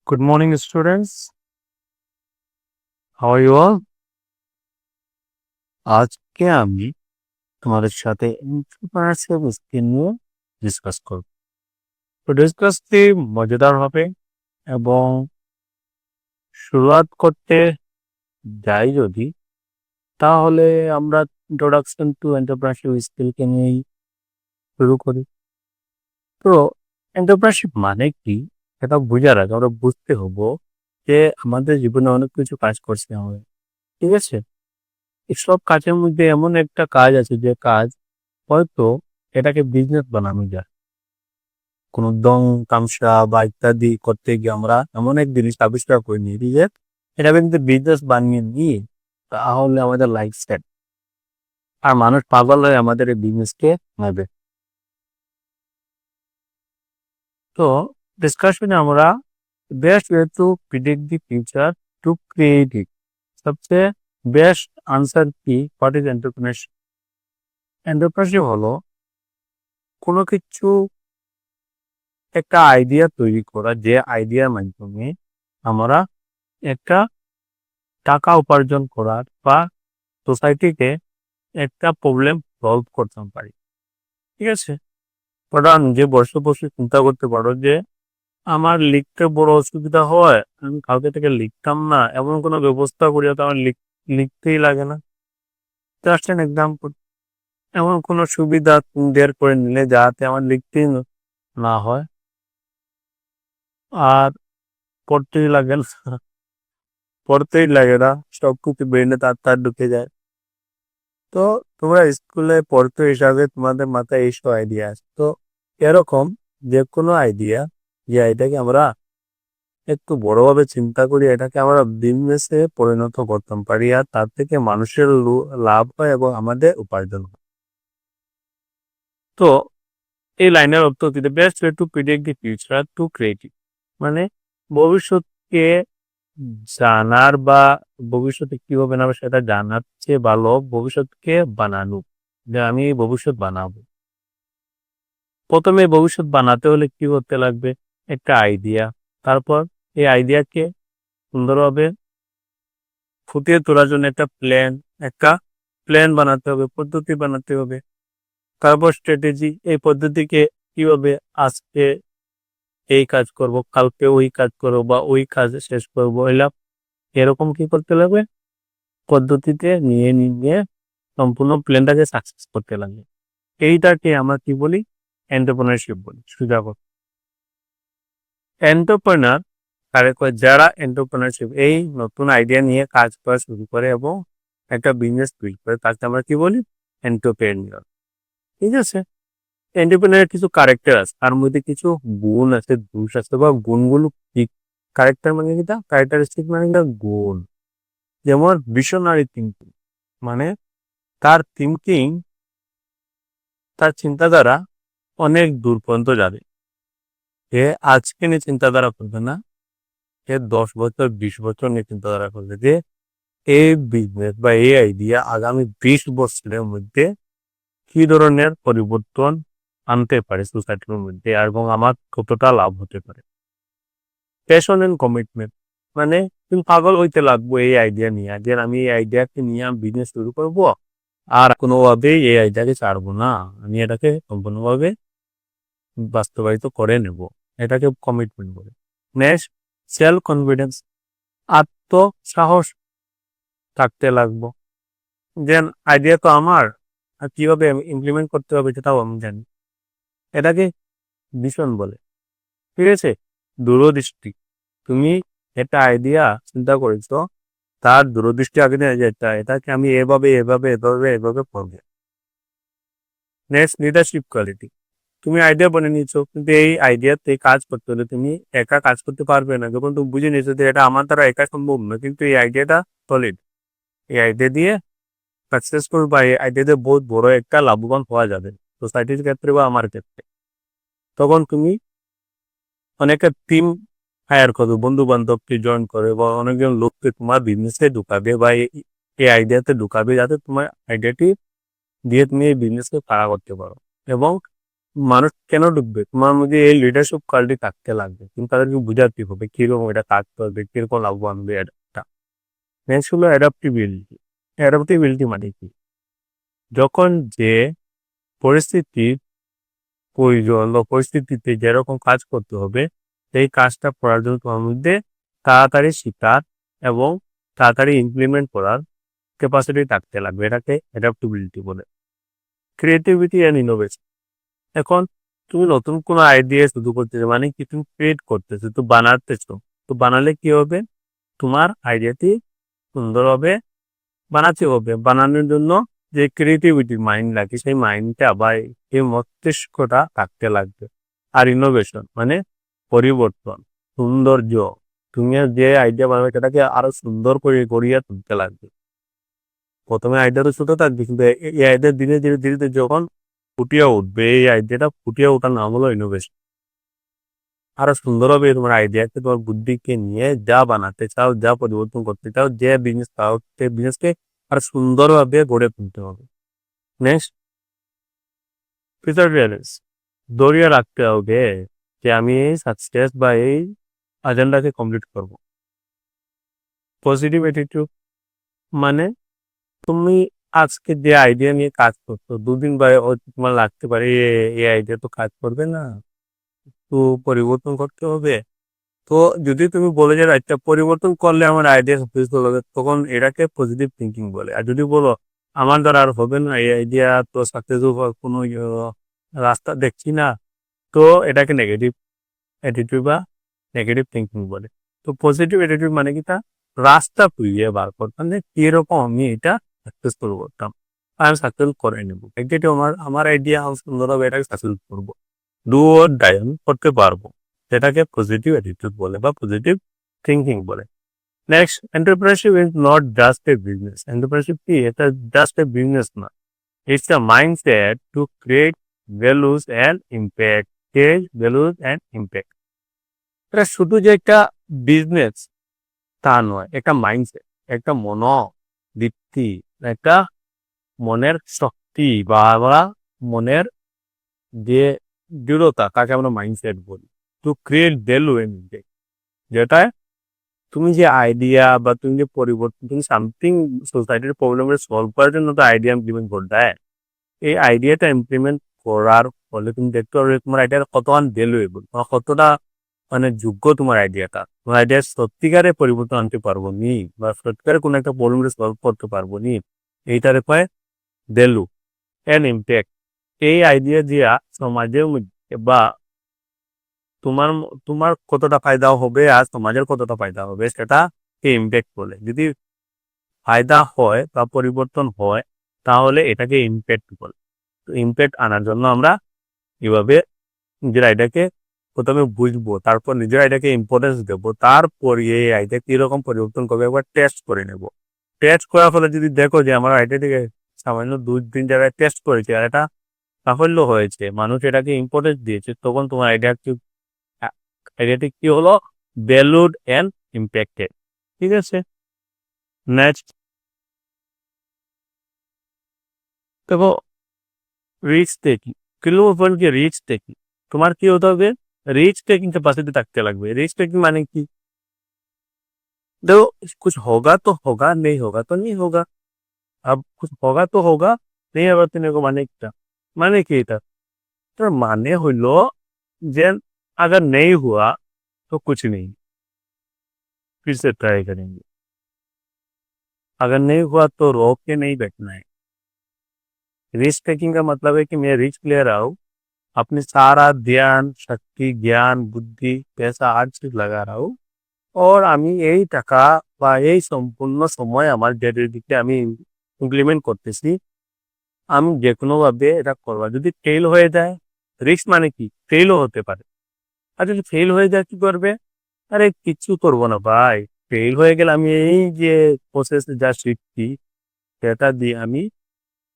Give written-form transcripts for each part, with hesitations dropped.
Good morning, students. How are you all? আজকে আমি তোমাদের সাথে এন্টারপ্রেনারশিপ স্কিল নিয়ে ডিসকাস করব। তো ডিসকাসটি মজাদার হবে এবং শুরুয়াত করতে যাই যদি তাহলে আমরা ইন্ট্রোডাকশন টু এন্টারপ্রেনারশিপ স্কিলকে নিয়েই শুরু করি। তো এন্টারপ্রেনারশিপ মানে কি এটা বোঝার আগে আমরা বুঝতে হবো যে আমাদের জীবনে অনেক কিছু কাজ করতে হবে, ঠিক আছে? এসব কাজের মধ্যে এমন একটা কাজ আছে যে কাজ হয়তো এটাকে বিজনেস বানানো যায়। কোনো দং তামসা বা ইত্যাদি করতে গিয়ে আমরা এমন এক জিনিস আবিষ্কার করে নিই যে এটাকে কিন্তু বিজনেস বানিয়ে নিয়ে তাহলে আমাদের লাইফ সেট, আর মানুষ পাগল হয়ে আমাদের এই বিজনেসকে নেবে। তো ডিসকাশনে আমরা best way to predict the future to create it, সবচেয়ে বেস্ট আনসার কি, হোয়াট ইজ এন্টারপ্রেনারশিপ? এন্টারপ্রেনারশিপ হলো কোনো কিছু একটা আইডিয়া তৈরি করা, যে আইডিয়ার মাধ্যমে আমরা একটা টাকা উপার্জন করার বা সোসাইটিকে একটা প্রবলেম সলভ করতে পারি, ঠিক আছে? ওটা নিজে বসে বসে চিন্তা করতে পারো যে আমার লিখতে বড় অসুবিধা হয়, আমি কালকে থেকে লিখতাম না, এমন কোনো ব্যবস্থা করি যাতে আমার লিখতেই লাগে না। জাস্ট অ্যান এক্সাম্পল, এমন কোনো সুবিধা তুমি বের করে নিলে যাতে আমার লিখতেই না হয় আর পড়তেই লাগে না, পড়তেই লাগে না, সব কিছু ব্রেনে তার তার ঢুকে যায়। তো তোমরা স্কুলে পড়তো হিসাবে তোমাদের মাথায় এইসব আইডিয়া আছে। তো এরকম যে কোনো আইডিয়া, যে আইডিয়াকে আমরা একটু বড়ভাবে চিন্তা করি, এটাকে আমরা বিজনেসে পরিণত করতে পারি আর তার থেকে মানুষের লাভ হয় এবং আমাদের উপার্জন হয়। তো এই লাইনের অর্থ হচ্ছে best way to predict the future to creative, মানে ভবিষ্যৎকে জানার বা ভবিষ্যতে কি হবে না হবে সেটা জানার চেয়ে ভালো ভবিষ্যৎকে বানানো, যে আমি ভবিষ্যৎ বানাবো। প্রথমে ভবিষ্যৎ বানাতে হলে কি করতে লাগবে? একটা আইডিয়া। তারপর এই আইডিয়াকে সুন্দরভাবে ফুটিয়ে তোলার জন্য একটা প্ল্যান বানাতে হবে, পদ্ধতি বানাতে হবে। তারপর স্ট্র্যাটেজি, এই পদ্ধতিকে কিভাবে আজকে এই কাজ করব, কালকে ওই কাজ করবো বা ওই কাজ শেষ করবো, এরকম কি করতে লাগবে? পদ্ধতিতে নিয়ে নিয়ে সম্পূর্ণ প্ল্যানটাকে সাকসেস করতে লাগবে। এইটাকে আমরা কি বলি? এন্টারপ্রেনারশিপ বলি। সোজা কথা, এন্টারপ্রেনার যারা এন্টারপ্রেনারশিপ এই নতুন আইডিয়া নিয়ে কাজ করা শুরু করে এবং একটা বিজনেস বিল্ড করে, তাকে আমরা কি বলি? এন্টারপ্রেনিয়র, ঠিক আছে? এন্টারপ্রেনারের কিছু ক্যারেক্টার আছে, তার মধ্যে কিছু গুণ আছে, দোষ আছে বা গুণগুলো কি? ক্যারেক্টার মানে কিটা? ক্যারেক্টারিস্টিক মানে কিটা? গুণ। যেমন ভিশনারি থিঙ্কিং, মানে তার থিঙ্কিং, তার চিন্তাধারা অনেক দূর পর্যন্ত যাবে। সে আজকে নিয়ে চিন্তাধারা করবে না, সে 10 বছর 20 বছর নিয়ে চিন্তাধারা করবে যে এই বিজনেস বা এই আইডিয়া আগামী 20 বছরের মধ্যে কি ধরনের পরিবর্তন আনতে পারে সোসাইটির মধ্যে এবং আমার কতটা লাভ হতে পারে। প্যাশন এন্ড কমিটমেন্ট, মানে তুমি পাগল হইতে লাগবো এই আইডিয়া নিয়ে, যে আমি এই আইডিয়াকে নিয়ে আমি বিজনেস শুরু করবো আর কোনোভাবেই এই আইডিয়াকে ছাড়বো না, আমি এটাকে সম্পূর্ণভাবে বাস্তবায়িত করে নেব। এটাকে কমিটমেন্ট বলে। নেক্সট, সেলফ কনফিডেন্স, আত্মসাহস থাকতে লাগবো, যে আইডিয়া তো আমার, আর কিভাবে ইমপ্লিমেন্ট করতে হবে সেটাও আমি জানি। এটাকে ভিশন বলে, ঠিক আছে? দূরদৃষ্টি, তুমি একটা আইডিয়া চিন্তা করেছো, তার দূরদৃষ্টি আগে নিয়ে যেটা এটাকে আমি এভাবে এভাবে এভাবে এভাবে করবো। নেক্সট, লিডারশিপ কোয়ালিটি, তুমি আইডিয়া বনে নিয়েছো কিন্তু এই আইডিয়াতে কাজ করতে হলে তুমি একা কাজ করতে পারবে না। যখন তুমি বুঝে নিয়েছো যে এটা আমার দ্বারা একা সম্ভব না, কিন্তু এই আইডিয়াটা সলিড, এই আইডিয়া দিয়ে সাকসেসফুল বা এই আইডিয়া দিয়ে বহুত বড় একটা লাভবান হওয়া যাবে সোসাইটির ক্ষেত্রে বা আমার ক্ষেত্রে, তখন তুমি অনেকের টিম হায়ার করবে, বন্ধু বান্ধবকে জয়েন করে বা অনেকজন লোককে তোমার বিজনেসে ঢুকাবে বা এই আইডিয়াতে ঢুকাবে, যাতে তোমার আইডিয়াটি দিয়ে তুমি এই বিজনেসকে খাড়া করতে পারো এবং মানুষ কেন ঢুকবে? তোমার মধ্যে এই লিডারশিপ কোয়ালিটি থাকতে লাগবে। তুমি তাদেরকে বুঝাতে হবে কিরকম এটা কাজ করবে, কিরকম লাভ আনবে এটা। নেক্সট হলো অ্যাডাপ্টিবিলিটি। অ্যাডাপ্টিবিলিটি মানে কি? যখন যে পরিস্থিতির প্রয়োজন বা পরিস্থিতিতে যেরকম কাজ করতে হবে, সেই কাজটা করার জন্য তোমার মধ্যে তাড়াতাড়ি শিকার এবং তাড়াতাড়ি ইমপ্লিমেন্ট করার ক্যাপাসিটি থাকতে লাগবে। এটাকে অ্যাডাপ্টিবিলিটি বলে। Creativity and innovation. এখন তুমি নতুন কোনো আইডিয়া শুরু করতেছো, মানে কি তুমি ক্রিয়েট করতেছো, তো বানাতেছো। তো বানালে কি হবে? তোমার আইডিয়াটি সুন্দর হবে, বানাতে হবে। বানানোর জন্য যে ক্রিয়েটিভিটি মাইন্ড লাগে, সেই মাইন্ডটা আবার এই মস্তিষ্কটা থাকতে লাগবে। আর ইনোভেশন মানে পরিবর্তন, সৌন্দর্য। তুমি যে আইডিয়া বানাবে সেটাকে আরো সুন্দর করে গড়িয়ে তুলতে লাগবে। প্রথমে আইডিয়া তো ছোট থাকবে, কিন্তু এই আইডিয়া ধীরে ধীরে ধীরে ধীরে যখন ফুটিয়ে উঠবে, এই আইডিয়াটা ফুটিয়ে ওঠার নাম হলো ইনোভেশন। আরো সুন্দর হবে তোমার আইডিয়াকে, তোমার বুদ্ধিকে নিয়ে যা বানাতে চাও, যা পরিবর্তন করতে চাও, যে বিজনেস চাও, সেই বিজনেসকে আরো সুন্দরভাবে গড়ে তুলতে হবে। নেক্সট, প্রিসারভিয়ারেন্স। ধৈর্য রাখতে হবে যে আমি এই সাকসেস বা এই এজেন্ডাকে কমপ্লিট করব। পজিটিভ অ্যাটিটিউড মানে তুমি আজকে যে আইডিয়া নিয়ে কাজ করছো, দুদিন বা তোমার লাগতে পারে এই আইডিয়া তো কাজ করবে না, তো পরিবর্তন করতে হবে। তো যদি তুমি বলে যে একটা পরিবর্তন করলে আমার আইডিয়া সবকিছু হবে, তখন এটাকে পজিটিভ থিঙ্কিং বলে। আর যদি বলো আমার দ্বারা আর হবে না, এই আইডিয়া তো সাকসেসফুল হওয়ার কোনো রাস্তা দেখছি না, তো এটাকে নেগেটিভ অ্যাটিটিউড বা নেগেটিভ থিঙ্কিং বলে। তো পজিটিভ অ্যাটিটিউড মানে কি, তা রাস্তা খুঁজে বার করতাম যে কিরকম আমি এটা সাকসেসফুল করতাম, আমি সাকসেসফুল করে নেব। একদিকে আমার আইডিয়া আমি সুন্দরভাবে এটাকে সাকসেসফুল করবো, ডু অর ডাই আমি করতে পারবো। সেটাকে পজিটিভ অ্যাটিটিউড বলে বা পজিটিভ থিঙ্কিং বলে। Next, entrepreneurship is not just a business. Entrepreneurship কি? এটা জাস্ট এ বিজনেস না, it's a mindset to create values and impact. Create values and impact. এটা শুধু যে একটা বিজনেস তা নয়, একটা মাইন্ডসেট, একটা মনোবৃত্তি, একটা মনের শক্তি বা আমরা মনের যে দৃঢ়তা, তাকে আমরা মাইন্ডসেট বলি। To create value and impact, যেটা তুমি যে আইডিয়া বা তুমি যে পরিবর্তন, তুমি সামথিং সোসাইটির প্রবলেমের সলভ করার জন্য তো আইডিয়া ইমপ্লিমেন্ট করতে হয়। এই আইডিয়াটা ইমপ্লিমেন্ট করার ফলে তুমি দেখতে পারবে তোমার আইডিয়াটা কতক্ষণ ভ্যালুয়েবল, কতটা মানে যোগ্য তোমার আইডিয়াটা। তোমার আইডিয়া সত্যিকারে পরিবর্তন আনতে পারবো নি, বা সত্যিকারে কোনো একটা প্রবলেম সলভ করতে পারবো নি, এইটারে কয় ভ্যালু এন্ড ইম্প্যাক্ট। এই আইডিয়া দিয়া সমাজের মধ্যে বা তোমার তোমার কতটা ফায়দা হবে আর সমাজের কতটা ফায়দা হবে, সেটা ইম্প্যাক্ট বলে। যদি ফায়দা হয় বা পরিবর্তন হয়, তাহলে এটাকে ইম্প্যাক্ট বলে। তো ইম্প্যাক্ট আনার জন্য আমরা এভাবে নিজের আইডিয়াকে প্রথমে বুঝবো, তারপর নিজের আইডিয়াকে ইম্পর্টেন্স দেবো, তারপর এই আইডিয়া কিরকম পরিবর্তন করবে একবার টেস্ট করে নেব। টেস্ট করার ফলে যদি দেখো যে আমার আইডিয়াটিকে সামান্য 2-3 জায়গায় টেস্ট করেছে আর এটা সাফল্য হয়েছে, মানুষ এটাকে ইম্পর্টেন্স দিয়েছে, তখন তোমার আইডিয়াটি কি হলো? Valued and impacted. ঠিক আছে। নেক্সট, দেখো রিস্ক টেকিং। কি রিস্ক টেকিং? তোমার কি হতে হবে? রিস্ক টেকিং ক্যাপাসিটি থাকতে লাগবে। রিস্क टेकिंग माने की, देखो कुछ होगा तो होगा, नहीं होगा तो नहीं होगा। अब कुछ होगा तो होगा, नहीं होगा तो नहीं होगा। মানে কি এটা? তার মানে হইলো যে अगर नहीं हुआ तो कुछ नहीं, फिर से ट्राई करेंगे। अगर नहीं हुआ तो रोक के नहीं बैठना है। रिस्क टेकिंग का मतलब है कि मैं रिस्क ले रहा हूँ, अपनी सारा ध्यान शक्ति ज्ञान बुद्धि पैसा हर चीज लगा रहा हूँ, और আমি এই টাকা বা এই সম্পূর্ণ সময় আমার ডেটের দিকে আমি ইমপ্লিমেন্ট করতেছি, আমি যে কোনোভাবে এটা করবো। যদি ফেল হয়ে যায়, রিস্ক মানে কি, ফেলও হতে পারে। আর যদি ফেল হয়ে যায় কি করবে? আরে কিচ্ছু করবো না ভাই, ফেল হয়ে গেলে আমি এই যে প্রসেস যা শিখছি সেটা দিয়ে আমি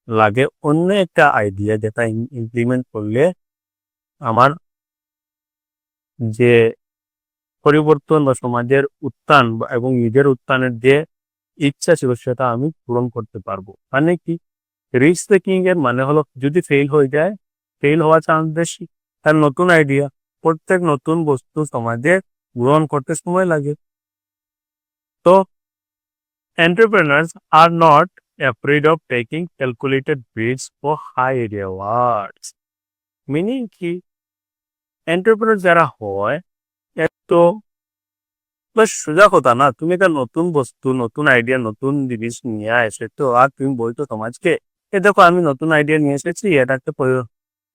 লাগে অন্য একটা আইডিয়া যেটা ইমপ্লিমেন্ট করলে আমার যে পরিবর্তন বা সমাজের উত্থান এবং নিজের উত্থানের যে ইচ্ছা ছিল সেটা আমি পূরণ করতে পারবো। মানে কি, রিস্ক টেকিং এর মানে হলো যদি ফেল হয়ে যায় ফেল হওয়ার চান্স বেশি। তার নতুন আইডিয়া, প্রত্যেক নতুন বস্তু সমাজে গ্রহণ করতে সময় লাগে। তো entrepreneurs are not afraid of taking calculated risks for high rewards. Meaning কি এন্টারপ্রেনার যারা হয় এত বাস সোজা কথা না, তুমি একটা নতুন বস্তু, নতুন আইডিয়া, নতুন জিনিস নিয়ে এসেছো আর তুমি বলছো সমাজকে এ দেখো আমি নতুন আইডিয়া নিয়ে এসেছি,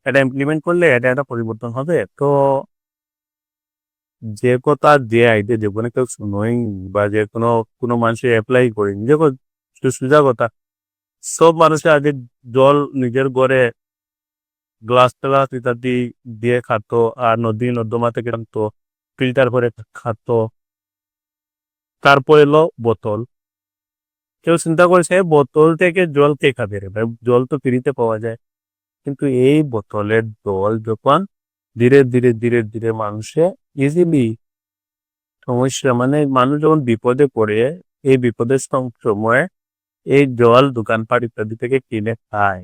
এটা ইমপ্লিমেন্ট করলে এটা একটা পরিবর্তন হবে। তো যে কথা যে আইডিয়া যে কোনো কেউ শুনোই বা যে কোনো মানুষের অ্যাপ্লাই করেনি, দেখো সোজা কথা, সব মানুষের আগে জল নিজের ঘরে গ্লাস টালাস ইত্যাদি দিয়ে খাতো, আর নদী নর্দমা থেকে আনতো, ফিল্টার করে খাতো। তারপর এলো বোতল। কেউ চিন্তা করেছে বোতল থেকে জল কে খাবে রে ভাই, জল তো ফ্রিতে পাওয়া যায়। কিন্তু এই বোতলের জল যখন ধীরে ধীরে ধীরে ধীরে মানুষে ইজিলি সমস্যা, মানে মানুষ যখন বিপদে পড়ে, এই বিপদের সময় এই জল দোকানপাট ইত্যাদি থেকে কিনে খায়।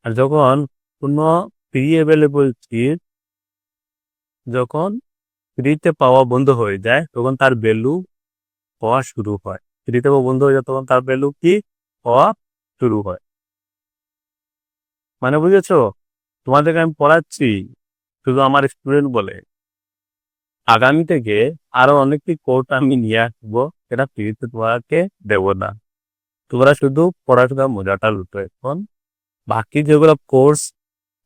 আর যখন কোনো ফ্রি অ্যাভেলেবল চিজ যখন ফ্রিতে পাওয়া বন্ধ হয়ে যায় তখন তার ভ্যালু হওয়া শুরু হয়। ফ্রিতে পাওয়া বন্ধ হয়ে যায় তখন তার ভ্যালু কি হওয়া শুরু হয়। মানে বুঝেছো, তোমাদেরকে আমি পড়াচ্ছি শুধু আমার স্টুডেন্ট বলে, আগামী থেকে আরো অনেকটি কোর্স আমি নিয়ে আসবো, এটা ফ্রিতে তোমাকে দেবো না। তোমরা শুধু পড়াশোনার মজাটা লুটো এখন। বাকি যেগুলো কোর্স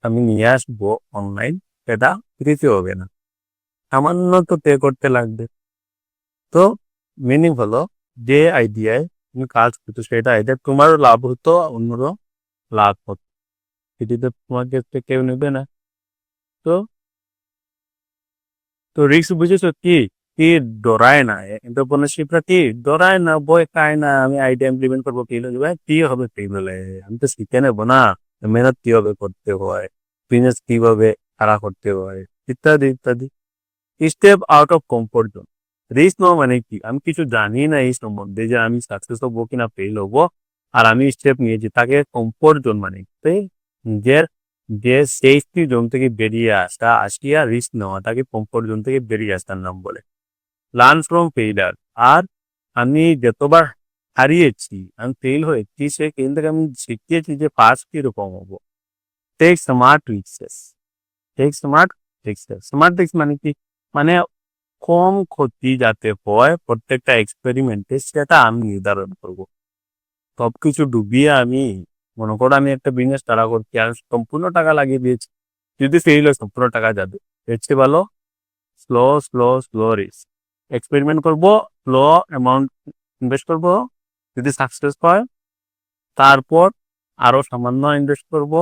আমি নিয়ে আসবো অনলাইন, সেটা ফ্রিতে হবে না, সামান্য তো পে করতে লাগবে। তো মিনিং হলো যে আইডিয়ায় তুমি কাজ করছো সেটা আইডিয়া তোমারও লাভ হতো, অন্যরও লাভ হতো, সেটিতে তোমাকে কেউ নেবে না। তো তো রিস্ক বুঝেছো কি কি ডরায় না, এন্টারপ্রেনারশিপটা কি ডরায় না, ভয় খায় না। আমি আইডিয়া ইমপ্লিমেন্ট করবো, ফেল হয়ে যাবে, কি হবে ফেল হলে, আমি তো শিখে নেবো না, মেহনত কিভাবে করতে হয়, বিজনেস কিভাবে খাড়া করতে হয়, ইত্যাদি ইত্যাদি। Step out of comfort zone. Risk নেওয়া মানে কি, আমি কিছু জানি না এই সম্বন্ধে যে আমি সাকসেস হবো কিনা ফেল হবো, আর আমি স্টেপ নিয়েছি, তাকে কমফোর্ট জোন মানে নিজের যে সেফটি জোন থেকে বেরিয়ে আসিয়া রিস্ক নেওয়া, তাকে কমফোর্ট জোন থেকে বেরিয়ে আসার নাম বলে। Learn from failure. আর আমি যতবার হারিয়েছি, আমি ফেল হয়েছি, সেখান থেকে আমি শিখিয়েছি যে পাস কিরকম হবো। Take smart risks. Take smart risks. Smart risk মানে কি, মানে কম ক্ষতি যাতে হয় প্রত্যেকটা এক্সপেরিমেন্টে, সেটা আমি নির্ধারণ করব। সবকিছু ডুবিয়ে আমি মনে করো আমি একটা বিজনেস তাড়া করছি আর সম্পূর্ণ টাকা লাগিয়ে দিয়েছি, যদি ফেল হয় সম্পূর্ণ টাকা যাবে। এর চেয়ে ভালো slow slow slow risk experiment করবো, স্লো অ্যামাউন্ট ইনভেস্ট করবো, যদি সাকসেস হয় তারপর আরো সামান্য ইনভেস্ট করব,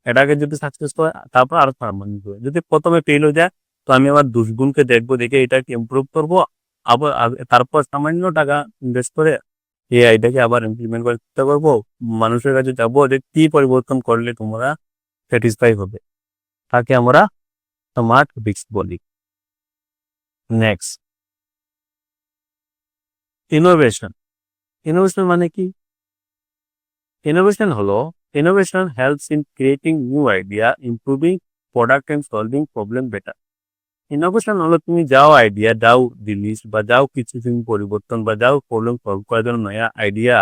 এটাকে যদি সাকসেস হয় তারপর আরো সামান্য যদি প্রথমে ফেল হয়ে যায় তো আমি আবার দুষ্গুণকে দেখবো, দেখে এটাকে ইমপ্রুভ করবো, আবার তারপর সামান্য টাকা ইনভেস্ট করে এই আইডিয়াকে আবার ইমপ্লিমেন্ট করতে চেষ্টা করবো। মানুষের কাছে যাবো যে কি পরিবর্তন করলে তোমরা স্যাটিসফাই হবে, তাকে আমরা স্মার্ট রিস্ক বলি। Next, innovation. ইনোভেশন মানে কি, innovation helps in creating new idea, improving product and solving problem better. Innovation হলো তুমি যাও আইডিয়া, যাও জিনিস বা যাও কিছু তুমি পরিবর্তন বা যাও প্রবলেম সলভ করার জন্য নয়া আইডিয়া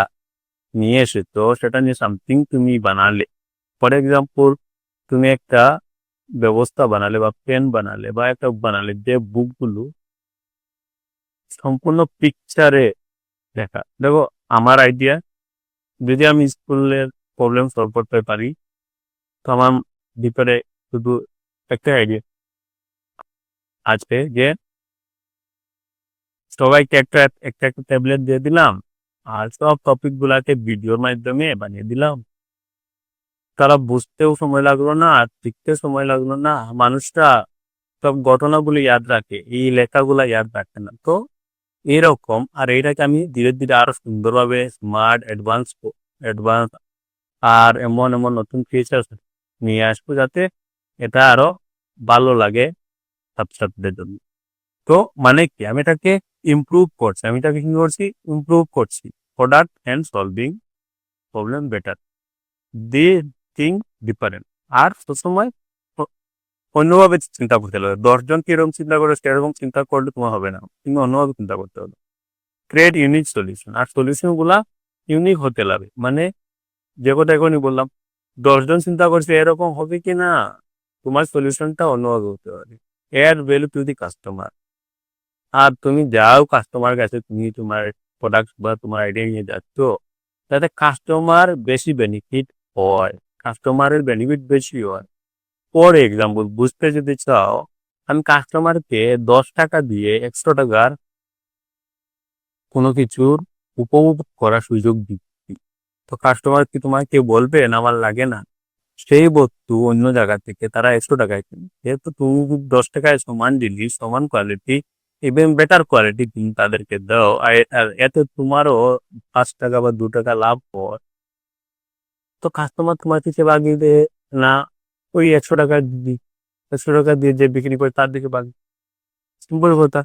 নিয়ে এসেছো, সেটা নিয়ে সামথিং তুমি বানালে। ফর এক্সাম্পল, তুমি একটা ব্যবস্থা বানালে বা পেন বানালে বা একটা বানালে যে বুকগুলো সম্পূর্ণ পিকচারে দেখা। দেখো আমার আইডিয়া, যদি আমি স্কুলের প্রবলেম সলভ করতে পারি তো আমার ভিতরে শুধু একটা আইডিয়া আছে যে সবাইকে একটা একটা একটা ট্যাবলেট দিয়ে দিলাম আর সব টপিক গুলাকে ভিডিওর মাধ্যমে বানিয়ে দিলাম, তারা বুঝতেও সময় লাগলো না আর শিখতে সময় লাগলো না, মানুষটা সব ঘটনাগুলো ইয়াদ রাখে, এই লেখাগুলা ইয়াদ রাখে না। তো এরকম, আর এটাকে আমি ধীরে ধীরে আরো সুন্দরভাবে স্মার্ট অ্যাডভান্স আর এমন এমন নতুন ফিচার নিয়ে আসবো যাতে এটা আরো ভালো লাগে ছাত্রছাত্রীদের জন্য। তো মানে কি, আমি এটাকে ইমপ্রুভ করছি, আমি এটাকে কি করছি, ইমপ্রুভ করছি। Product and solving problem better, the think different. আর সবসময় অন্যভাবে চিন্তা করতে হবে। 10 জন কিরকম চিন্তা করে সেরকম চিন্তা করলে তোমার হবে না, তুমি অন্যভাবে চিন্তা করতে হবে। ক্রিয়েট ইউনিক সলিউশন, আর সলিউশন গুলা ইউনিক হতে লাগে। মানে যে কথা এখনই বললাম, 10 জন চিন্তা করছে এরকম হবে কি না, তোমার সলিউশনটা অন্যভাবে হতে পারে। এর ভ্যালু টু দি কাস্টমার। আর তুমি যাও কাস্টমার কাছে, তুমি তোমার প্রোডাক্ট বা তোমার আইডিয়া নিয়ে যাচ্ছ, তাতে কাস্টমার বেশি বেনিফিট হয়, কাস্টমারের বেনিফিট বেশি হয়। ফর এক্সাম্পল বুঝতে যদি চাও, আমি কাস্টমারকে 10 টাকা দিয়ে 100 টাকার কোনো কিছুর উপভোগ করার সুযোগ দিচ্ছি, তো কাস্টমার কি তোমাকে বলবে না আমার লাগে না? সেই বস্তু অন্য জায়গা থেকে তারা 100 টাকায় কিনে, যেহেতু তুমি 10 টাকায় সমান জিনিস সমান কোয়ালিটি ইভেন বেটার কোয়ালিটি তুমি তাদেরকে দাও, আর এতে তোমারও 5 টাকা বা 2 টাকা লাভ হয়। তো কাস্টমার তোমার দিকে বাগিয়ে দেয় না, ওই 100 টাকা দিদি, 100 টাকা দিয়ে যে বিক্রি করে তার দিকে বাগিয়ে, সিম্পল কথা।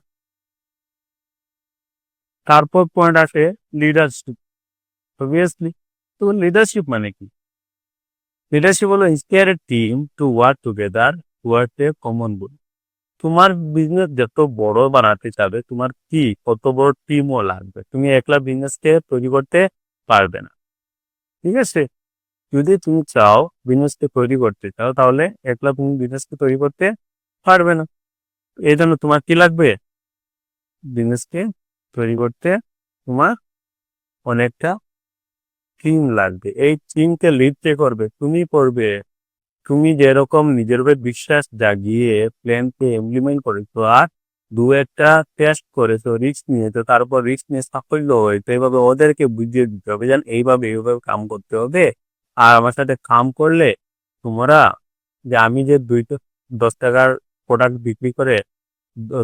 তারপর পয়েন্ট আসে লিডারশিপ, অবভিয়াসলি। তো লিডারশিপ মানে কি? লিডারশিপ হলো inspire a team to work together towards a common goal. তোমার বিজনেস যত বড় বানাতে চাবে, তোমার কি কত বড় টিমও লাগবে, তুমি একলা বিজনেসকে তৈরি করতে পারবে না। ঠিক আছে, যদি তুমি চাও বিজনেসকে তৈরি করতে চাও, তাহলে একলা তুমি বিজনেসকে তৈরি করতে পারবে না। এই জন্য তোমার কি লাগবে? বিজনেসকে তৈরি করতে তোমার অনেকটা টিম লাগবে। এই টিমকে লিড কে করবে? তুমি করবে। তুমি যেরকম নিজের উপর বিশ্বাস জাগিয়ে প্ল্যানকে ইমপ্লিমেন্ট করেছো, আর 2-একটা টেস্ট করেছো, রিস্ক নিয়েছো, তারপর রিস্ক নিয়ে সাফল্য হয়েছে, এইভাবে ওদেরকে বুঝিয়ে দিতে হবে যেন এইভাবে কাম করতে হবে। আর আমার সাথে কাম করলে তোমরা, যে আমি যে 10 টাকার প্রোডাক্ট বিক্রি করে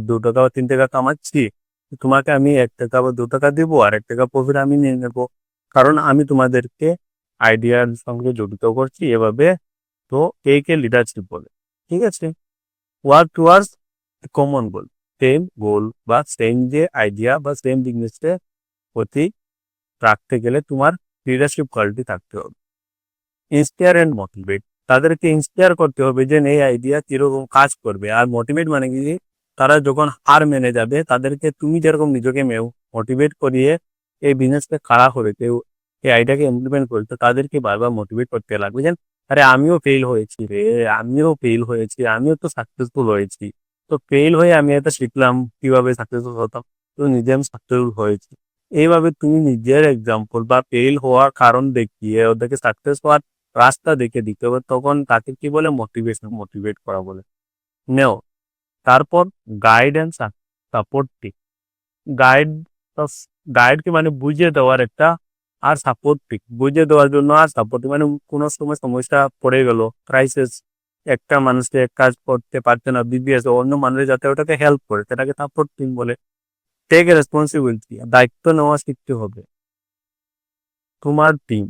2 টাকা বা 3 টাকা কামাচ্ছি, তোমাকে আমি 1 টাকা বা 2 টাকা দিব, আর 1 টাকা প্রফিট আমি নিয়ে নেবো, কারণ আমি তোমাদেরকে আইডিয়ার সঙ্গে জড়িত করছি এভাবে। তো একে লিডারশিপ বলে। ঠিক আছে, ওয়ার্ক টুয়ার্ডস কমন গোল, সেম গোল বা সেম যে আইডিয়া বা সেম বিজনেসে প্রতি রাখতে গেলে তোমার লিডারশিপ কোয়ালিটি থাকতে হবে। ইন্সপায়ার অ্যান্ড মোটিভেট, তাদেরকে ইন্সপায়ার করতে হবে যে এই আইডিয়া কিরকম কাজ করবে। আর মোটিভেট মানে কি, তারা যখন হার মেনে যাবে, তাদেরকে তুমি যেরকম নিজেকে মোটিভেট করিয়ে এই বিজনেসকে খাড়া করে কেউ এই আইডিয়াকে ইমপ্লিমেন্ট করতে, তাদেরকে বারবার মোটিভেট করতে লাগবে যে আরে আমিও ফেল হয়েছি রে, আমিও ফেল হয়েছি, আমিও তো সাকসেসফুল হয়েছি। তো ফেল হয়ে আমি এটা শিখলাম কিভাবে সাকসেসফুল হতাম, তো নিজে আমি সাকসেসফুল হয়েছি। এইভাবে তুমি নিজের এক্সাম্পল বা ফেল হওয়ার কারণ দেখিয়ে ওদেরকে সাকসেস হওয়ার রাস্তা দেখে দিতে হবে, তখন তাকে কি বলে? মোটিভেট করা বলে। নেও, তারপর গাইড অ্যান্ড সাপোর্টিং। গাইড, গাইডকে মানে বুঝিয়ে দেওয়ার একটা, আর সাপোর্টিং বুঝিয়ে দেওয়ার জন্য, আর সাপোর্টিং মানে কোনো সময় সমস্যা পড়ে গেল, ক্রাইসিস, একটা মানুষকে কাজ করতে পারছে না, বিবিএস, অন্য মানুষ যাতে ওটাকে হেল্প করে, সেটাকে সাপোর্টিং বলে। টেক রেসপন্সিবিলিটি, দায়িত্ব নেওয়া শিখতে হবে। তোমার টিম,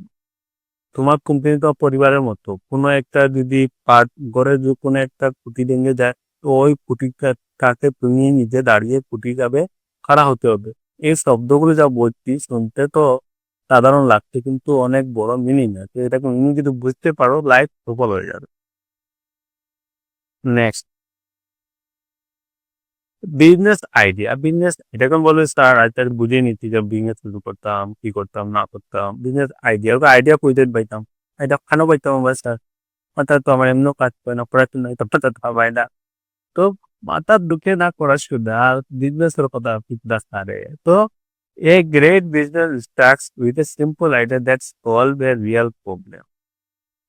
তোমার কোম্পানি তো পরিবারের মতো, কোনো একটা যদি পার্ট ঘরে যদি কোনো একটা খুঁটি ভেঙে যায়, তো ওই খুঁটিটাকে তুমি নিজে দাঁড়িয়ে খুঁটি যাবে খাড়া হতে হবে। এই শব্দগুলো যা বলছি শুনতে তো সাধারণ লাগছে, কিন্তু অনেক বড় মিনিং আছে, এটাকে তুমি যদি বুঝতে পারো লাইফ সফল হয়ে যাবে। Next, business idea. বিজনেস এটাকে বলে স্যার আজকে বুঝিয়ে নিচ্ছি যে বিজনেস শুরু করতাম, কি করতাম না করতাম, বিজনেস আইডিয়া, ওকে আইডিয়া কইতে পাইতাম, আইডিয়া খানো পাইতাম আমার স্যার, মাথা তো আমার এমনও কাজ করে না, পড়াশোনা তো মাথা তো হয় না। তো মাথার দুঃখে না পড়াশোনা, বিজনেসের কথা কিনা সারে। তো a great business starts with a simple idea that solve a real problem.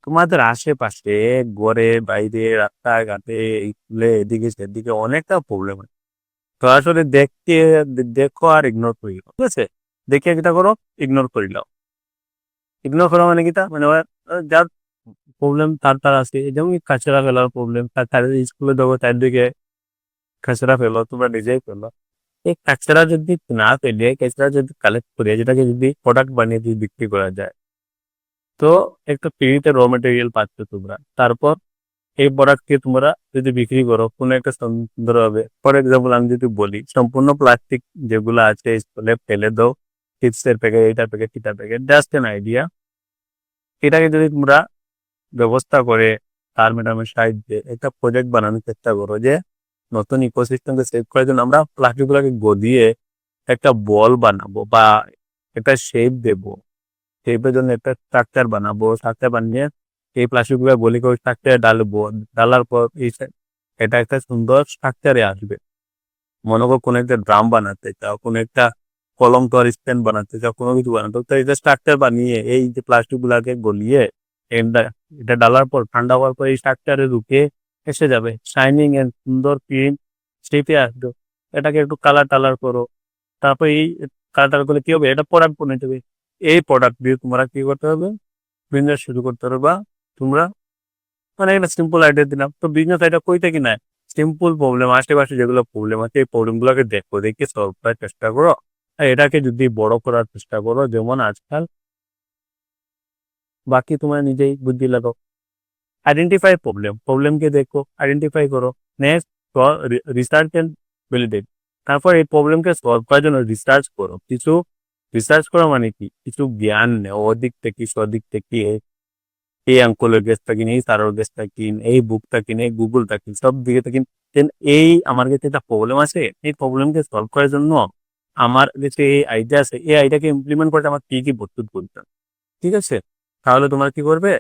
তোমাদের আশেপাশে, ঘরে বাইরে, রাস্তাঘাটে, স্কুলে, এদিকে সেদিকে অনেকটা প্রবলেম হয়। তো আসলে দেখো আর ইগনোর করি, ঠিক আছে? দেখে কিটা করো, ইগনোর করি লাও। ইগনোর করা মানে কিটা মানে যার প্রবলেম তার আছে, যেমন কাচরা ফেলার প্রবলেম, তার স্কুলে দেবো, তার দিকে কাচরা ফেলো, তোমরা নিজেই ফেলো। এই কাচরা যদি না ফেলে, কাচরা যদি কালেক্ট করে যেটাকে যদি প্রোডাক্ট বানিয়ে যদি বিক্রি করা যায়, তো একটা ফ্রিতে র মেটেরিয়াল পাচ্ছ তোমরা। তারপর এই প্রোডাক্টকে তোমরা যদি বিক্রি করো কোনো একটা সুন্দরভাবে, ফর এক্সাম্পল আমি যদি বলি, সম্পূর্ণ প্লাস্টিক যেগুলো আছে স্কুলে ফেলে দাও, চিপসের প্যাকেট, এইটার প্যাকেট, কিটার প্যাকেট, জাস্ট এন আইডিয়া। এটাকে যদি তোমরা ব্যবস্থা করে স্যার ম্যাডামের সাহায্যে একটা প্রজেক্ট বানানোর চেষ্টা করো যে নতুন ইকোসিস্টেমকে সেভ করার জন্য আমরা প্লাস্টিকগুলোকে গদিয়ে একটা বল বানাবো বা একটা শেপ দেবো। শেপের জন্য একটা স্ট্রাকচার বানাবো, স্ট্রাকচার বানিয়ে এই প্লাস্টিকগুলো গলি করে স্ট্রাকচারে ডালবো, ডালার পর এটা একটা সুন্দর স্ট্রাকচারে আসবে। মনে করো কোনো একটা ড্রাম বানাতে চাও, কোনো একটা কলম তোর স্ট্যান্ড বানাতে চাও, কোনো কিছু বানাতে, তো এটা স্ট্রাকচার বানিয়ে এই যে প্লাস্টিক গুলাকে গলিয়ে এটা এটা ডালার পর ঠান্ডা হওয়ার পর এই স্ট্রাকচারে ঢুকে এসে যাবে, শাইনিং এন্ড সুন্দর ক্রিম শেপে আসবে। এটাকে একটু কালার টালার করো, তারপর এই কালার টালার করলে কি হবে, এটা প্রোডাক্ট বনে যাবে। এই প্রোডাক্ট দিয়ে তোমরা কি করতে হবে, বিজনেস শুরু করতে হবে। বা তোমরা মানে একটা সিম্পল আইডিয়া দিলাম, তো বিজনেস আইডিয়া কই থেকে নাই, সিম্পল প্রবলেম আশেপাশে যেগুলো প্রবলেম আছে এই প্রবলেম গুলোকে দেখো, দেখে সলভ করার চেষ্টা করো। আর এটাকে যদি বড় করার চেষ্টা করো, যেমন আজকাল বাকি তোমার নিজেই বুদ্ধি লাগাও, আইডেন্টিফাই প্রবলেমকে দেখো, আইডেন্টিফাই করো। Next research and validate. তারপর এই প্রবলেমকে সলভ করার জন্য রিসার্চ করো। কিছু রিসার্চ করা মানে কি, কিছু জ্ঞান নেও, ওদিক থেকে সদিক থেকে, এই আঙ্কলের গেস্টটা কিন, এই স্যারের গেস্টটা কিন, এই বুকটা কিন, এই গুগলটা কিন, সব দিকে কিন। এই আমার কাছে একটা প্রবলেম আছে, এই প্রবলেমকে সলভ করার জন্য আমার কাছে এই আইডিয়া আছে, এই আইডিয়াকে ইমপ্লিমেন্ট করতে আমার কি কি প্রস্তুত করতে হবে। ঠিক আছে, তাহলে তোমার কি করবে,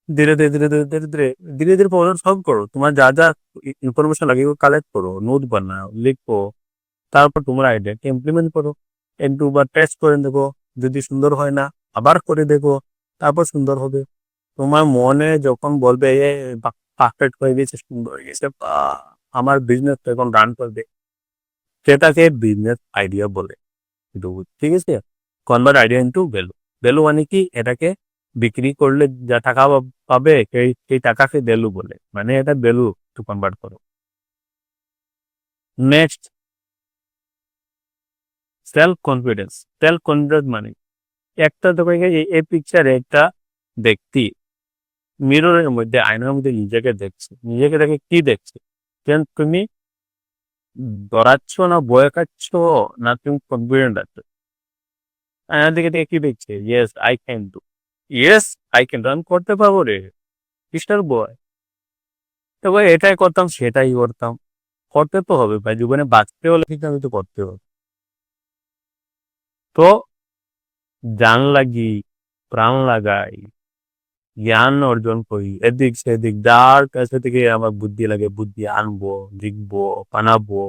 ধীরে ধীরে ধীরে ধীরে ধীরে ধীরে ধীরে ধীরে প্রবলেম সলভ করো। তোমার যা যা ইনফরমেশন লাগে কালেক্ট করো, নোট বানাও, লিখো, তারপর তোমার আইডিয়াকে ইমপ্লিমেন্ট করো। এক দুবার টেস্ট করে দেখো, যদি সুন্দর হয় না আবার করে দেখো, তারপর সুন্দর হবে। তোমার মনে যখন বলবে এ পারফেক্ট হয়ে গেছে, সুন্দর হয়ে গেছে, বা আমার বিজনেস তো এখন রান করবে, সেটাকে বিজনেস আইডিয়া বলে। ঠিক আছে, convert idea into value. Value মানে কি, এটাকে বিক্রি করলে যা টাকা পাবে সেই টাকাকে ভ্যালু বলে, মানে এটা ভ্যালু টু কনভার্ট করো। Next, self confidence. Self confidence মানে একটা তোকে এই পিকচারে একটা ব্যক্তি মিররের মধ্যে, আয়নার মধ্যে নিজেকে দেখছে, নিজেকে দেখে কি দেখছে, তুমি ডরাচ্ছ না ভয় খাচ্ছ, না তুমি কনফিডেন্ট আছো। আয়নার দিকে দেখে কি দেখছে, yes I can do, yes I can do, আমি করতে পারবো রে, কিসটার ভয়। তো ভাই এটাই করতাম সেটাই করতাম, করতে তো হবে ভাই, জীবনে বাঁচতে হলে কিন্তু আমি তো করতে হবে। তো জান লাগি, প্রাণ লাগাই, জ্ঞান অর্জন করি, এদিক সেদিক যার কাছে থেকে আমার বুদ্ধি লাগে বুদ্ধি আনবো, লিখবো, বানাবো,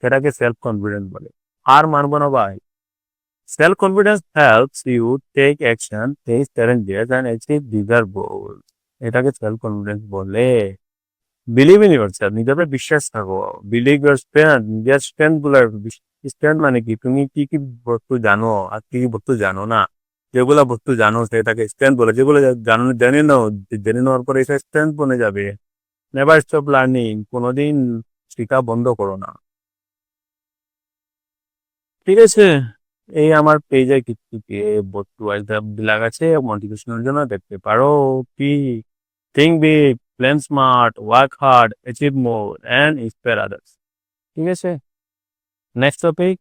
সেটাকে সেলফ কনফিডেন্স বলে। আর মানবো না ভাই। Self confidence helps you take action, face challenges and achieve bigger goals. এটাকে সেলফ কনফিডেন্স বলে। বিলিভ ইন ইয়োরসেলফ, নিজের উপরে বিশ্বাস থাকো। বিলিভ ইয়োর স্ট্রেংথ, নিজের স্ট্রেংথ গুলার। স্ট্রেংথ মানে কি, তুমি কি কি বস্তু জানো আর কি কি বস্তু জানো না, যেগুলা বস্তু জানো সেটাকে স্ট্রেংথ বলে, যেগুলো জানো জেনে নাও, জেনে নেওয়ার পরে এটা স্ট্রেংথ বনে যাবে। নেভার স্টপ লার্নিং, কোনোদিন শেখা বন্ধ করো না। ঠিক আছে, এই আমার পেজে কিছু বস্তু বিলাক আছে, মোটিভেশনের জন্য দেখতে পারো। কি, think big, plan smart, work hard, achieve more and inspire others. ঠিক আছে, নেক্সট টপিক।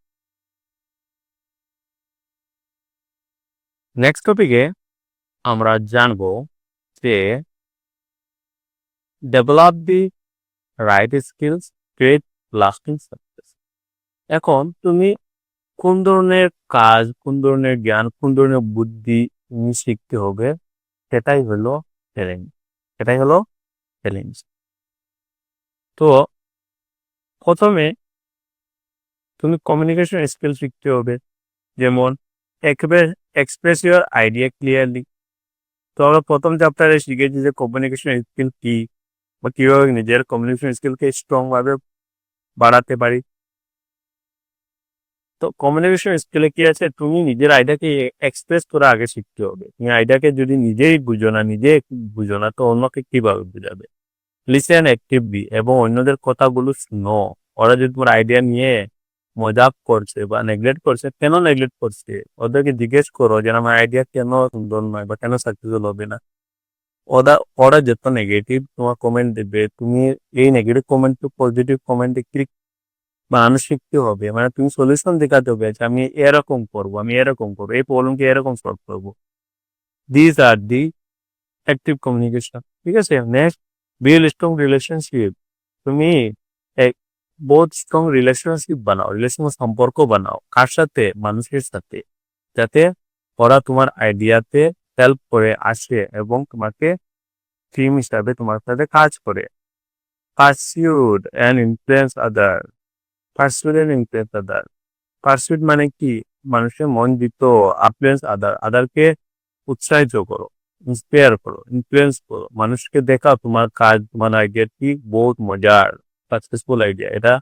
নেক্সট টপিকে আমরা জানবো যে develop the right skills, create lasting success. এখন তুমি কোন ধরনের কাজ, কোন ধরনের জ্ঞান, কোন ধরনের বুদ্ধি তুমি শিখতে হবে, সেটাই হলো চ্যালেঞ্জ, সেটাই হলো চ্যালেঞ্জ। তো প্রথমে তুমি কমিউনিকেশন স্কিল শিখতে হবে, যেমন এক্সপ্রেস ইউর আইডিয়া ক্লিয়ারলি। তো আমরা প্রথম চ্যাপ্টারে শিখেছি যে কমিউনিকেশন স্কিল কি, বা কিভাবে নিজের কমিউনিকেশন স্কিলকে স্ট্রং ভাবে বাড়াতে পারি। তো কমিউনিকেশন স্কিলে কি আছে, তুমি নিজের আইডিয়াকে এক্সপ্রেস করা আগে শিখতে হবে। তুমি আইডিয়াকে যদি নিজেই বুঝো না তো অন্যকে কিভাবে বুঝাবে। লিসেন অ্যাক্টিভলি, এবং অন্যদের কথাগুলো শুনো। ওরা যদি তোমার আইডিয়া নিয়ে মজাক করছে বা নেগলেক্ট করছে, কেন নেগলেক্ট করছে, ওদেরকে জিজ্ঞেস করো যে আমার আইডিয়া কেন সুন্দর নয় বা কেন সাকসেসফুল হবে না। ওরা ওরা যত নেগেটিভ তোমার কমেন্ট দেবে, তুমি এই নেগেটিভ কমেন্ট টু পজিটিভ কমেন্টে ক্লিক মানুষ শিখতে হবে, মানে তুমি সলিউশন দেখাতে হবে যে আমি এরকম করবো, আমি এরকম করবো, এই প্রবলেমকে এরকম সলভ করবো। This are the active communication. ঠিক আছে। Next, build strong relationship. তুমি এক বহুত স্ট্রং রিলেশনশিপ বানাও, রিলেশন সম্পর্ক বানাও। কার সাথে? মানুষের সাথে, যাতে ওরা তোমার আইডিয়াতে হেল্প করে আসে এবং তোমাকে টিম হিসাবে তোমার সাথে কাজ করে। Persuade and influence other. Persuade and influence other. Persuade মানে কি? মানুষের মন দিত। আফ্লুয়েন্স আদার, আদারকে উৎসাহিত করো, ইন্সপায়ার করো, ইনফ্লুয়েন্স করো। মানুষকে দেখাও তোমার কাজ, তোমার আইডিয়াটি বহুত মজার, সাকসেসফুল আইডিয়া। এটা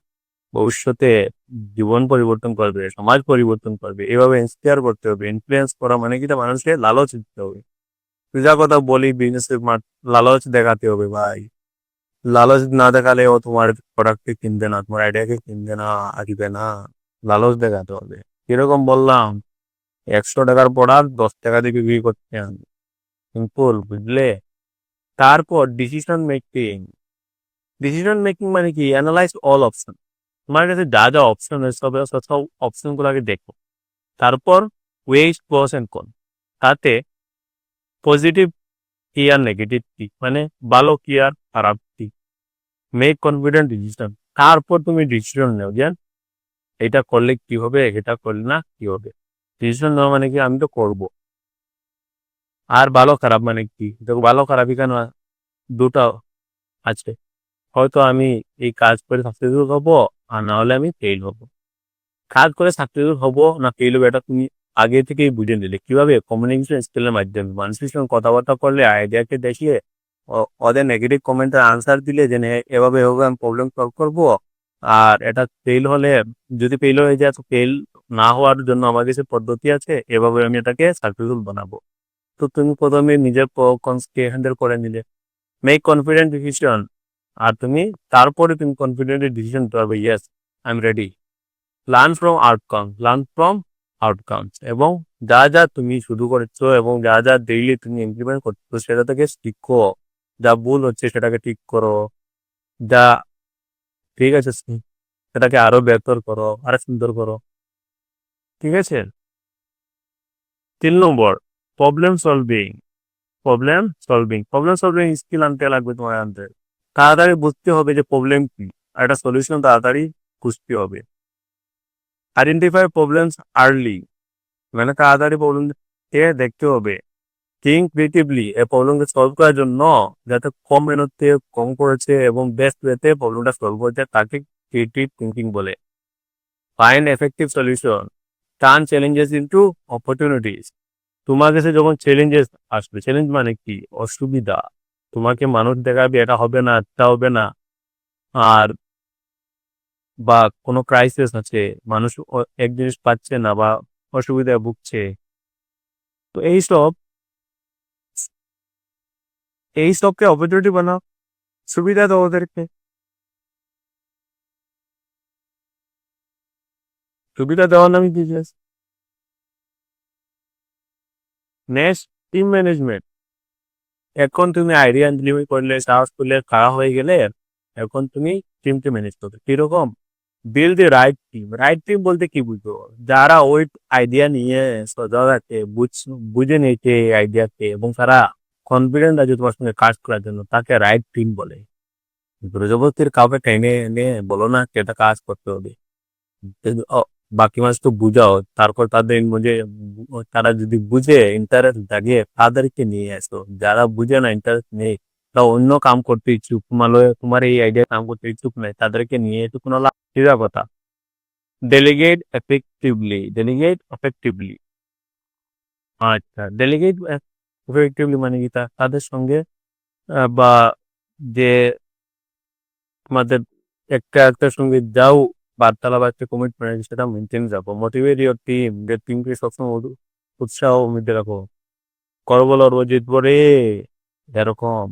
ভবিষ্যতে জীবন পরিবর্তন করবে, সমাজ পরিবর্তন করবে। এভাবে ইন্সপায়ার করতে হবে। ইনফ্লুয়েন্স করা মানে কি? মানুষকে লালচ দিতে হবে। তুই যা কথা বলি বিজনেসে, লালচ দেখাতে হবে ভাই। লালচ না দেখালে ও তোমার প্রোডাক্টকে কিনবে না, তোমার আইডিয়াকে কিনবে না, আসবে না। লালচ দেখাতে হবে। কিরকম বললাম? 100 টাকার প্রোডাক্ট 10 টাকা দিয়ে বিক্রি করতে হবে। সিম্পল, বুঝলে? তারপর ডিসিশন মেকিং। ডিসিশন মেকিং মানে কি? Analyse all option. তোমার কাছে যা যা অপশন আছে সব অপশন গুলাকে দেখো। তারপর ওয়েস প্রস এন্ড কন, তাতে পজিটিভ কি আর নেগেটিভ কি, মানে ভালো কি আর খারাপ কি। Make confident decision. তারপর তুমি ডিসিশন নেও যে এটা করলে কি হবে, এটা করলে না কি হবে। ডিসিশন নেওয়া মানে কি? আমি তো করব। আর ভালো খারাপ মানে কি? দেখো, ভালো খারাপ এখানে দুটো আছে। হয়তো আমি এই কাজ করে সাকসেসফুল হবো, আর না হলে আমি ফেল হবো। কাজ করে সাকসেসফুল হবো না ফেল হবো, এটা তুমি আগে থেকেই বুঝে নিলে। কিভাবে? কমিউনিকেশন স্কিলের মাধ্যমে। মানুষের সঙ্গে কথাবার্তা করলে, আইডিয়াকে দেখিয়ে, ওদের নেগেটিভ কমেন্টের আনসার দিলে যে এভাবে এভাবে আমি প্রবলেম সলভ করবো। আর এটা ফেল হলে, যদি ফেল হয়ে যায় তো ফেল না হওয়ার জন্য আমার কাছে পদ্ধতি আছে, এভাবে আমি এটাকে সাকসেসফুল বানাবো। তো তুমি প্রথমে নিজের কনসকে হ্যান্ডেল করে নিলে। Make confident decision. আর তুমি তারপরে তুমি কনফিডেন্টের ডিসিশন নিতে পারবে, yes I am ready. Learn from outcome, learn from outcomes. এবং যা যা তুমি শুরু করেছো এবং যা যা ডেইলি তুমি ইমপ্লিমেন্ট করছো সেটা থেকে শিখো। যা ভুল হচ্ছে সেটাকে ঠিক করো, যা ঠিক আছে সেটাকে আরো বেহতর করো, আরো সুন্দর করো। ঠিক আছে। 3 number, problem solving. Problem solving skill আনতে লাগবে তোমার। আনতে তাড়াতাড়ি বুঝতে হবে যে প্রবলেম কি, আর একটা সলিউশন তাড়াতাড়ি খুঁজতে হবে। আইডেন্টিফাই প্রবলেমস আর্লি, মানে তাড়াতাড়ি প্রবলেম দেখতে হবে। থিঙ্ক ক্রিয়েটিভলি, এই প্রবলেমকে সলভ করার জন্য, যাতে কম মেহনতে কম করেছে এবং বেস্ট ওয়েতে প্রবলেমটা সলভ করেছে, তাকে ক্রিয়েটিভ থিঙ্কিং বলে। Find effective solution, turn challenges into opportunities. তোমার কাছে যখন চ্যালেঞ্জেস আসবে, চ্যালেঞ্জ মানে কি? অসুবিধা। তোমাকে মানুষ দেখাবে এটা হবে না, এটা হবে না, আর বা কোনো ক্রাইসিস আছে, মানুষ এক জিনিস পাচ্ছে না বা অসুবিধায় ভুগছে। তো এই সবকে অপরচুনিটি বানাও, সুবিধা দাও ওদেরকে। সুবিধা দেওয়ার নামই বিজনেস। Next, team management. এখন তুমি আইডিয়া ডেলিভারি করলে, সাহস করলে, খাড়া হয়ে গেলে, এখন তুমি টিমকে ম্যানেজ করবে। কিরকম? Build the right team. Right team বলতে কি বুঝো? যারা ওই আইডিয়া নিয়ে সজাগ আছে, বুঝে নিয়েছে এই আইডিয়াকে এবং তারা কনফিডেন্ট আছে তোমার সঙ্গে কাজ করার জন্য, তাকে রাইট টিম বলে। জবরদস্তির কাউকে টেনে এনে বলো না এটা কাজ করতে হবে। বাকি মানুষ তো বুঝাও, তারপর তাদের মধ্যে তারা যদি বুঝে ইন্টারেস্ট জাগিয়ে তাদেরকে নিয়ে আসো। যারা বুঝে না, ইন্টারেস্ট নেই, তা অন্য কাম করতে ইচ্ছুক, তোমার এই আইডিয়া কাম করতে ইচ্ছুক নাই, তাদেরকে নিয়ে এসে কোনো লাভ। সোজা কথা। Delegate effectively. আচ্ছা, ডেলিগেট এফেক্টিভলি মানে কি? তাদের সঙ্গে বা যে তোমাদের একটা একটার সঙ্গে যাও বার্তালাপ, একটা কমিটমেন্ট, সেটা মেনটেন রাখো। মোটিভেট ইউর টিম, যে টিমকে সবসময় উৎসাহ মধ্যে রাখো। করো বলো রোজ জিতবো রে, এরকম।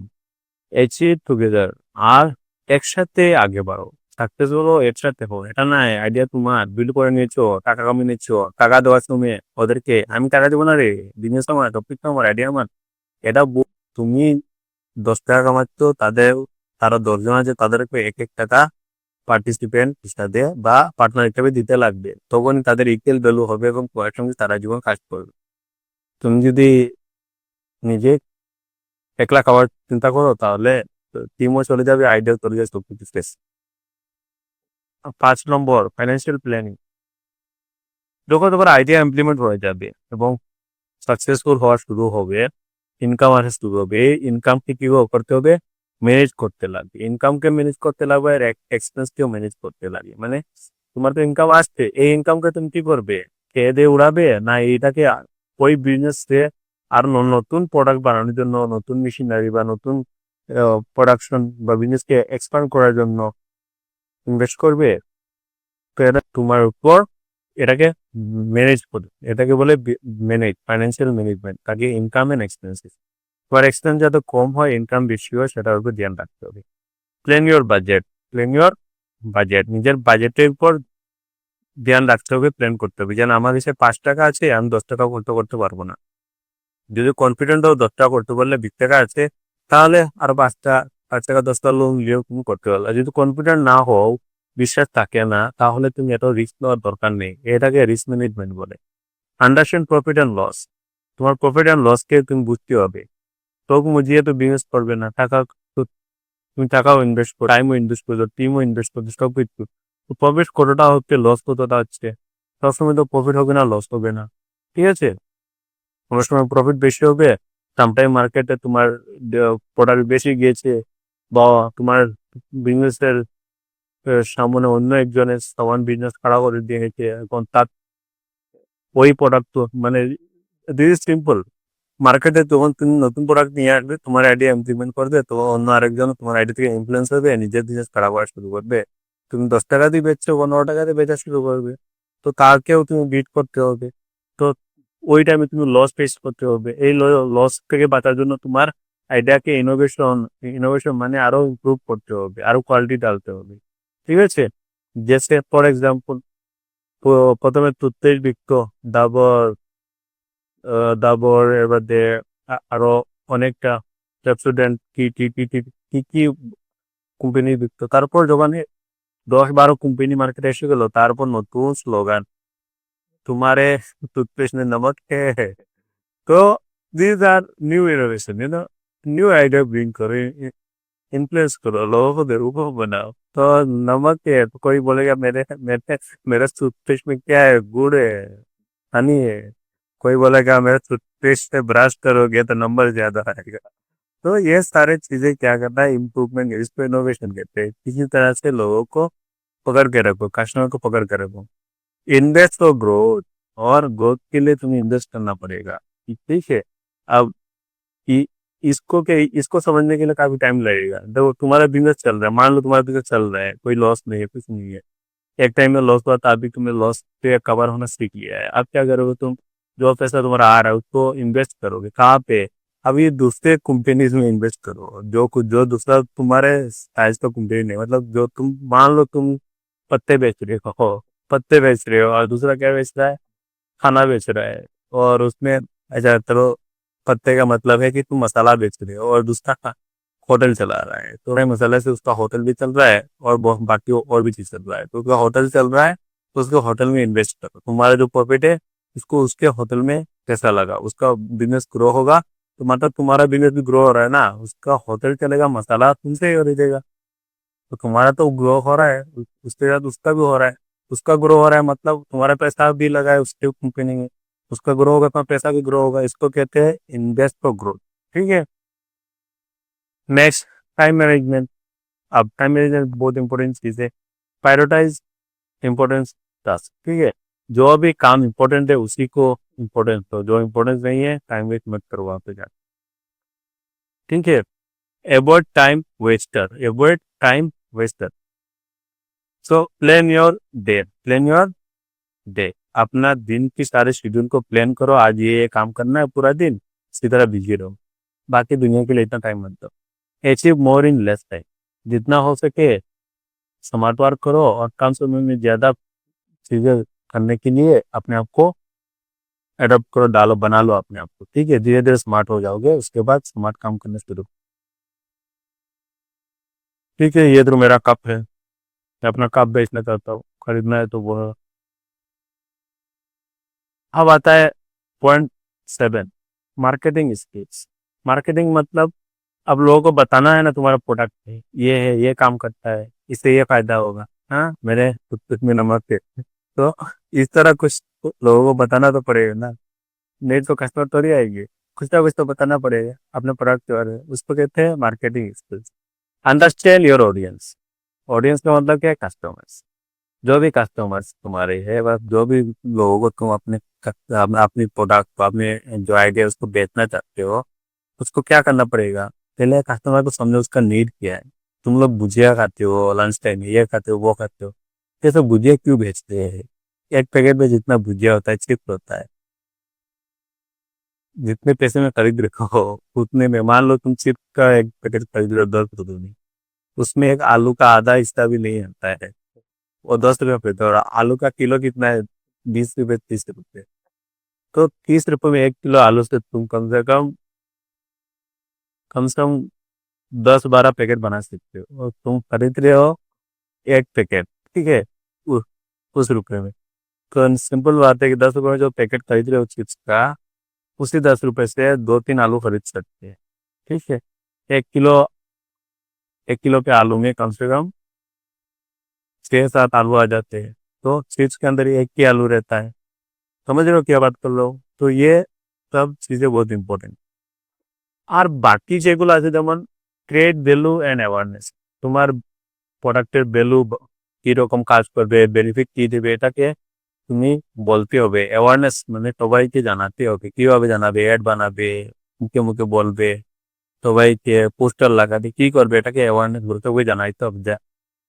অ্যাচিভ টুগেদার, আর একসাথে আগে বাড়ো। সাকসেস হলো একসাথে হো। এটা না আইডিয়া তোমার বিল্ড করে নিয়েছো, টাকা কামিয়ে নিচ্ছো, টাকা দেওয়ার সময় ওদেরকে আমি টাকা দেবো না রে, বিজনেস আমার, টপিক আমার, আইডিয়া আমার। এটা তুমি 10 টাকা কামাচ্ছ, তারা 10 জন আছে, তাদেরকে 1 1 টাকা পার্টিসিপেন্ট হিসাবে বা পার্টনার হিসাবে দিতে লাগবে। তখন তাদের ইকুয়াল ভ্যালু হবে এবং তোমার সঙ্গে তারা জীবন কাজ করবে। তুমি যদি নিজে একলা খাওয়ার চিন্তা করো তাহলে টিমও চলে যাবে, আইডিয়াও চলে যাবে, সবকিছু শেষ। 5 নম্বর ফাইন্যান্সিয়াল প্ল্যানিং। যখন তোমার আইডিয়া ইমপ্লিমেন্ট হয়ে যাবে এবং সাকসেসফুল হওয়া শুরু হবে, ইনকাম আসা শুরু হবে, এই ইনকামকে কি করতে হবে, ম্যানেজ করতে লাগবে। ইনকামকে ম্যানেজ করতে লাগবে আর এক্সপেন্সকেও ম্যানেজ করতে লাগে। মানে তোমার তো ইনকাম আসছে, এই ইনকামকে তুমি কি করবে, খেয়ে দিয়ে উড়াবে, না এইটাকে ওই বিজনেস আর নতুন প্রোডাক্ট বানানোর জন্য, নতুন মেশিনারি বা নতুন প্রোডাকশন বা বিজনেসকে এক্সপান্ড করার জন্য ইনভেস্ট করবে। তো এটা তোমার উপর, এটাকে ম্যানেজ করবে, এটাকে বলে ম্যানেজ, ফাইন্যান্সিয়াল ম্যানেজমেন্ট। তাকে ইনকাম এন্ড এক্সপেন্সেস, তোমার এক্সপেন্স যাতে কম হয়, ইনকাম বেশি হয়, সেটার উপর ধ্যান রাখতে হবে। Plan your budget, plan your budget, নিজের বাজেটের উপর ধ্যান রাখতে হবে, প্ল্যান করতে হবে। যেন আমার কাছে 5 টাকা আছে, আমি 10 টাকা করতে করতে পারবো না। যদি কনফিডেন্ট হও 10 টাকা করতে পারলে, 20 টাকা আছে, তাহলে আর 5 টাকা 10 টাকা লোন নিয়েও তুমি করতে পারবে। আর যদি কনফিডেন্ট না হও, বিশ্বাস থাকে না, তাহলে তুমি এত রিস্ক নেওয়ার দরকার নেই। এটাকে রিস্ক ম্যানেজমেন্ট বলে। আন্ডারস্ট্যান্ড প্রফিট অ্যান্ড লস, তোমার প্রফিট অ্যান্ড লসকে তুমি বুঝতে হবে। চোখ মুজিয়ে তো বিজনেস করবে না, টাকা তো তুমি টাকাও ইনভেস্ট করো, টাইমও ইনভেস্ট করছো, টিমও ইনভেস্ট করছো, সব কিছু। তো প্রফিট কতটা হচ্ছে, লস কতটা হচ্ছে, সবসময় তো প্রফিট হবে না, লস হবে না। ঠিক আছে, কোনো সময় প্রফিট বেশি হবে, সামটাইম মার্কেটে তোমার প্রোডাক্ট বেশি গিয়েছে, বা তোমার বিজনেসের সামনে অন্য একজনের সমান বিজনেস খাড়া করে দিয়েছে, এখন তার ওই প্রোডাক্ট তো মানে দিস ইজ সিম্পল। মার্কেটে যখন তুমি নতুন প্রোডাক্ট নিয়ে আসবে, তোমার আইডিয়া ইমপ্লিমেন্ট করবে, তো অন্য আরেকজন তোমার আইডিয়া থেকে ইনফ্লুয়েন্স হবে, নিজের বিজনেস খারাপ করা শুরু করবে। তুমি 10 টাকা দিয়ে বেচছো, 15 টাকা দিয়ে বেচা শুরু করবে, তো তাকেও তুমি বিট করতে হবে। তো ওই টাইমে তুমি লস ফেস করতে হবে। এই লস থেকে বাঁচার জন্য তোমার আইডিয়াকে ইনোভেশন, ইনোভেশন মানে আরো ইমপ্রুভ করতে হবে, আরো কোয়ালিটি ডালতে হবে। ঠিক আছে, জেসে ফর এক্সাম্পল, প্রথমে টুথপেস্ট বিকতো, ডাবর, এবার আরো অনেকটা রেস্টুরেন্ট, কি কি কি কি কি কি কোম্পানি বিকতো। তারপর যখন 10-12 কোম্পানি মার্কেটে এসে গেল, তারপর নতুন স্লোগান, तुम्हारे टूथपेस्ट में नमक है। तो these are new innovation, new idea bring करो, इन्फ्लुएंस करो, लोगों को बेवकूफ बनाओ। तो नमक है तो कोई बोलेगा मेरे मेरे मेरे टूथपेस्ट में क्या है, गुड़ है, हनी है। कोई बोलेगा मेरे टूथपेस्ट से ब्रश करोगे तो नंबर ज्यादा आएगा। तो ये सारे चीजें क्या करना है, इम्प्रूवमेंट, इसको इनोवेशन कहते हैं। किसी तरह से लोगों को पकड़ के रखो, कस्टमर को पकड़ के रखो। इन्वेस्ट फॉर ग्रोथ, और ग्रोथ के लिए तुम्हें इन्वेस्ट करना पड़ेगा। ठीक है, अब इ, इसको समझने के लिए काफी टाइम लगेगा। देखो तुम्हारा बिजनेस चल रहा है, मान लो तुम्हारा बिजनेस चल रहा है, कोई लॉस नहीं है, कुछ नहीं है। एक टाइम में लॉस हुआ था, अभी तुमने लॉस पे कवर होना सीख लिया है। अब क्या करोगे तुम, जो पैसा तुम्हारा आ रहा है उसको इन्वेस्ट करोगे कहाँ पे, अभी दूसरे कंपनीज में इन्वेस्ट करो, जो दूसरा तुम्हारे साइज का कंपनी नहीं, मतलब जो तुम मान लो तुम पत्ते बेच रहे हो, पत्ते बेच रहे हो, और दूसरा क्या बेच रहा है, खाना बेच रहा है। और उसमें ऐसा चलो, पत्ते का मतलब है कि तुम मसाला बेच रहे हो, और दूसरा होटल चला रहा है, तो मसाले से उसका होटल भी चल रहा है, और बाकी और भी चीज चल रहा है। तो उसका होटल चल रहा है, तो उसके होटल में इन्वेस्ट करो, तुम्हारा जो प्रॉफिट है उसको उसके होटल में पैसा लगा, उसका बिजनेस ग्रो होगा। तो मतलब तुम्हारा बिजनेस भी ग्रो हो रहा है ना, उसका होटल चलेगा, मसाला तुमसे ही खरीदेगा। तो तुम्हारा तो ग्रो हो रहा है, उसके साथ उसका भी हो रहा है। उसका ग्रो हो रहा है मतलब तुम्हारा पैसा भी लगा है उसके कंपनी में, उसका ग्रो होगा तो पैसा भी ग्रो होगा। इसको कहते हैं इन्वेस्ट फॉर ग्रोथ। ठीक है, नेक्स्ट, टाइम मैनेजमेंट। अब टाइम मैनेजमेंट बहुत इंपॉर्टेंट चीज है। Prioritise importance task. ठीक है, जो भी काम इंपॉर्टेंट है उसी को इम्पोर्टेंस दो, जो इम्पोर्टेंस नहीं है टाइम वेस्ट मत करो वहां पे जाके। ठीक है, avoid time Wester, avoid time Wester. So plan your day, plan your day. अपना दिन की सारे शेड्यूल को प्लान करो, आज ये काम करना है पूरा दिन, इसी तरह बिजी रहो। बाकी दुनिया के लिए इतना टाइम मत दो। Achieve more in less time, जितना हो सके स्मार्ट वर्क करो, और कम समय में ज्यादा चीजें करने के लिए अपने आप को एडप्ट करो, डालो, बना लो अपने आप को। ठीक है, धीरे धीरे स्मार्ट हो जाओगे, उसके बाद स्मार्ट काम करने शुरू। ठीक है, ये तो मेरा कप है, मैं अपना कप बेचना चाहता हूँ, खरीदना है तो वो। अब आता है पॉइंट 7, मार्केटिंग स्किल्स। मार्केटिंग मतलब अब लोगों को बताना है ना तुम्हारा प्रोडक्ट है, ये काम करता है, इससे ये फायदा होगा। हाँ, मेरे टूथपिक में नमक है। तो इस तरह कुछ लोगों को बताना तो पड़ेगा ना, नहीं तो कस्टमर थोड़ी आएंगे। कुछ ना कुछ तो बताना पड़ेगा अपने प्रोडक्ट के बारे में, उसको कहते हैं marketing skills. Understand your audience. Audience का मतलब क्या है? कस्टमर्स। जो भी कस्टमर्स तुम्हारे है, बस जो भी लोगों को तुम अपनी प्रोडक्ट को, अपने जो आइडिया उसको बेचना चाहते हो, उसको क्या करना पड़ेगा? पहले कस्टमर को समझो उसका नीड क्या है। तुम लोग भुजिया खाते हो लंच टाइम में, ये खाते हो वो खाते हो, ये सब भुजिया क्यों बेचते हैं? एक पैकेट में जितना भुजिया होता है चिप्स होता है, जितने पैसे में खरीद रहे हो उतने में, मान लो तुम चिप्स का एक पैकेट खरीद रहे हो 10 रुपये में, उसमें एक आलू का आधा हिस्सा भी नहीं आता है, वो 10 रुपये पे। तो और आलू का किलो कितना है? 20 रुपये, 30 रुपये। तो 30 रुपये में 1 किलो आलू से तुम कम से कम 10-12 पैकेट बना सकते हो, और तुम खरीद रहे हो एक पैकेट, ठीक है, उ, उस रुपये में। तो सिंपल बात है कि 10 रुपये में जो पैकेट खरीद रहे हो चिप्स का, उसी 10 रुपये से 2-3 आलू खरीद सकते हैं। ठीक है। 1 किलो 1 किलो के आलू में कम से कम 6-7 आलू आ जाते हैं। तो चिप्स के अंदर ही एक ही आलू रहता है। समझ रहे हो क्या बात कर लो? तो ये सब चीजें बहुत इंपॉर्टेंट। আর বাকি যেগুলো আছে, যেমন ট্রেড ভ্যালু অ্যান্ড অ্যাওয়ারনেস, তোমার প্রোডাক্টের ভ্যালু কিরকম কাজ করবে, বেনিফিট কি দেবে, এটাকে তুমি বলতে হবে। অ্যাওয়ারনেস মানে সবাইকে জানাতে হবে। কিভাবে জানাবে? অ্যাড বানাবে, মুখে মুখে বলবে, সবাইকে পোস্টার লাগাবে, কি করবে? এটাকে অ্যাওয়ারনেস বলতে হবে, জানাইতে হবে।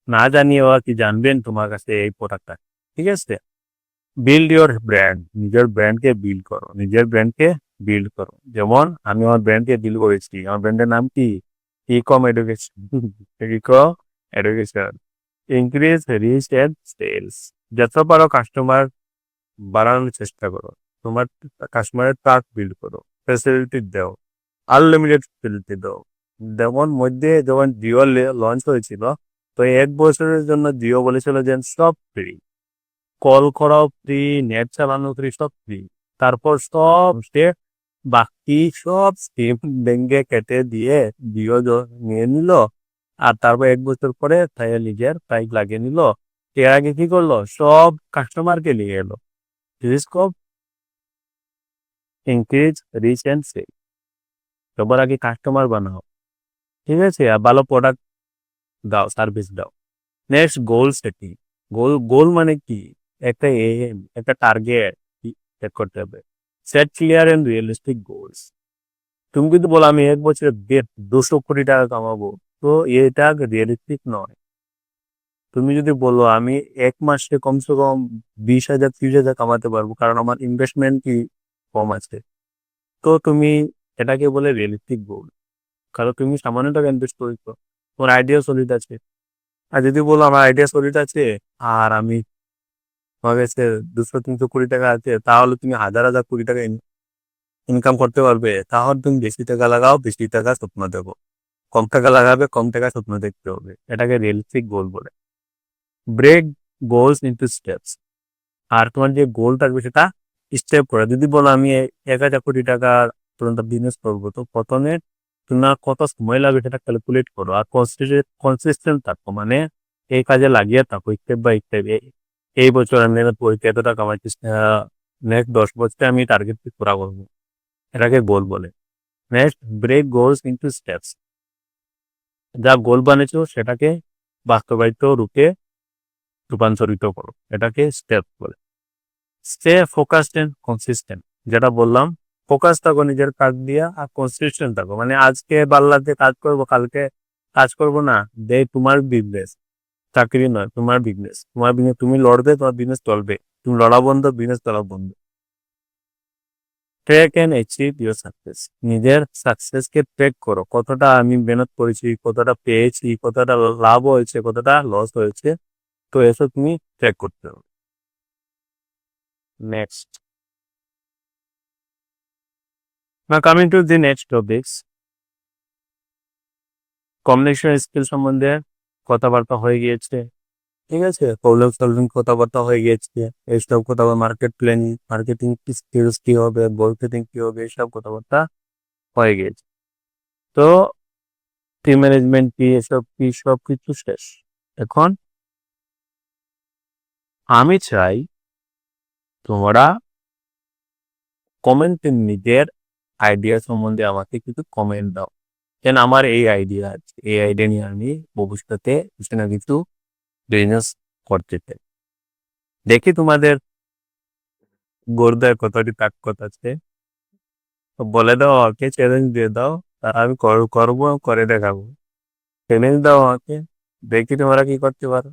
না জানিয়ে ওরা কি জানবেন তোমার কাছে এই প্রোডাক্টটা? ঠিক আছে। বিল্ড ইউর ব্র্যান্ড, নিজের ব্র্যান্ডকে বিল্ড করো, নিজের ব্র্যান্ডকে বিল্ড করো। যেমন আমি আমার ব্র্যান্ডকে বিল্ড করেছি, আমার ব্র্যান্ডের নাম কি? Ecom education. Ecom education. Increase reach and sales. যত পারো কাস্টমার বাড়ানোর চেষ্টা করো, তোমার কাস্টমারের ট্রাক বিল্ড করো, ফ্যাসিলিটি দাও, আনলিমিটেড ফ্যাসিলিটি দাও। যেমন মধ্যে যখন জিও লঞ্চ হয়েছিল, তো 1 বছরের জন্য জিও বলেছিল যে সব ফ্রি, কল করাও ফ্রি, নেট চালানো ফ্রি, সব ফ্রি। তারপর সব সে বাকি সব স্কিম ব্যাংকে কেটে দিয়ে জিও নিয়ে নিল। আর তারপর 1 বছর পরে তাই নিজের প্রাইস লাগিয়ে নিল। এর আগে কি করলো? সব কাস্টমারকে নিয়ে এলো। Risk of increase reach and sale. সবার আগে কাস্টমার বানাও, ঠিক আছে, আর ভালো প্রোডাক্ট দাও, সার্ভিস দাও। নেক্সট, গোল সেটিং। গোল গোল মানে কি? একটা এম, একটা টার্গেট সেট করতে হবে। Set clear and realistic goals. তুমি কিন্তু বলো আমি 1 বছরে 200 কোটি টাকা কামাবো, তো এটা রিয়েলিস্টিক নয়। তুমি যদি বলো আমি 1 মাসে কমসে কম 20,000 30,000 কামাতে পারবো, কারণ আমার ইনভেস্টমেন্ট কি কম আছে, তো তুমি এটাকে বলে রিয়েলিস্টিক গোল। কারণ তুমি সামান্য টাকা ইনভেস্ট করেছো, তোমার আইডিয়া সলিড আছে। আর যদি বলো আমার আইডিয়া সলিড আছে আর আমি, তোমার কাছে 200-300 কোটি টাকা আছে, তাহলে তুমি হাজার হাজার কোটি টাকা ইনকাম করতে পারবে, তাহলে তুমি বেশি টাকা লাগাও, বেশি টাকা স্বপ্ন দেখো। কম টাকা লাগাবে, কম টাকা স্বপ্ন দেখতে হবে। এটাকে রিয়েলিস্টিক গোল বলে। Break goals into steps. আর তোমার যে গোল থাকবে সেটা স্টেপ করে। যদি বলো আমি 1,000 কোটি টাকা পর্যন্ত বিজনেস করবো, তো প্রথমে তোমার কত সময় লাগবে সেটা ক্যালকুলেট করো, আর কনসিস্টেন্ট থাকো, মানে এই কাজে লাগিয়ে থাকো স্টেপ বাই স্টেপ। এই বছর আমি এত টাকা কামাচ্ছি, নেক্সট 10 বছরে আমি টার্গেট পুরা করবো। এটাকে গোল বলে। Next, break goals into steps. যা গোল বানিয়েছো সেটাকে বাস্তবায়িত রূপে রূপান্তরিত করো, এটাকে স্টেপ বলে। Stay focused and consistent. যেটা বললাম, ফোকাস থাকো নিজের কাজ দিয়া, আর কনসিস্টেন্ট থাকো, মানে আজকে বাল্লাতে কাজ করবো, কালকে কাজ করবো না। তোমার বিজনেস, চাকরি নয়, তোমার বিজনেস। তোমার বিজনেস তুমি লড়বে, তোমার বিজনেস চলবে। তুমি লড়া বন্ধ, বিজনেস চলা বন্ধ। Track and achieve your success. নিজের সাকসেসকে ট্র্যাক করো, কতটা আমি মেহনত করেছি, কতটা পেয়েছি, কতটা লাভ হয়েছে, কতটা লস হয়েছে। তো এসব তুমি ট্র্যাক করতে হবে। নেক্সট, না coming to the next topics, communication skill সম্বন্ধে কথাবার্তা হয়ে গিয়েছে, ঠিক আছে। প্রবলেম সলভিং কথাবার্তা হয়ে গিয়েছে, এইসব কথা, মার্কেট প্ল্যানিং, মার্কেটিং স্কিলস কি হবে, মার্কেটিং কি হবে, এইসব কথাবার্তা হয়ে গিয়েছে। তো টিম ম্যানেজমেন্ট কি, এসব কি, সব কিছু শেষ। এখন আমি চাই তোমরা কমেন্টে নিজের আইডিয়া সম্বন্ধে আমাকে কিছু কমেন্ট দাও। যেন আমার এই আইডিয়া আছে, এই আইডিয়া নিয়ে আমি ভবিষ্যতে কিছু না কিছু বিজনেস করতে চাই। দেখি তোমাদের গোর্দায় কতটি তাকত আছে, তো বলে দাও আমাকে, চ্যালেঞ্জ দিয়ে দাও, তা আমি করবো, করে দেখাবো। চ্যালেঞ্জ দাও আমাকে, দেখি তোমরা কি করতে পারো।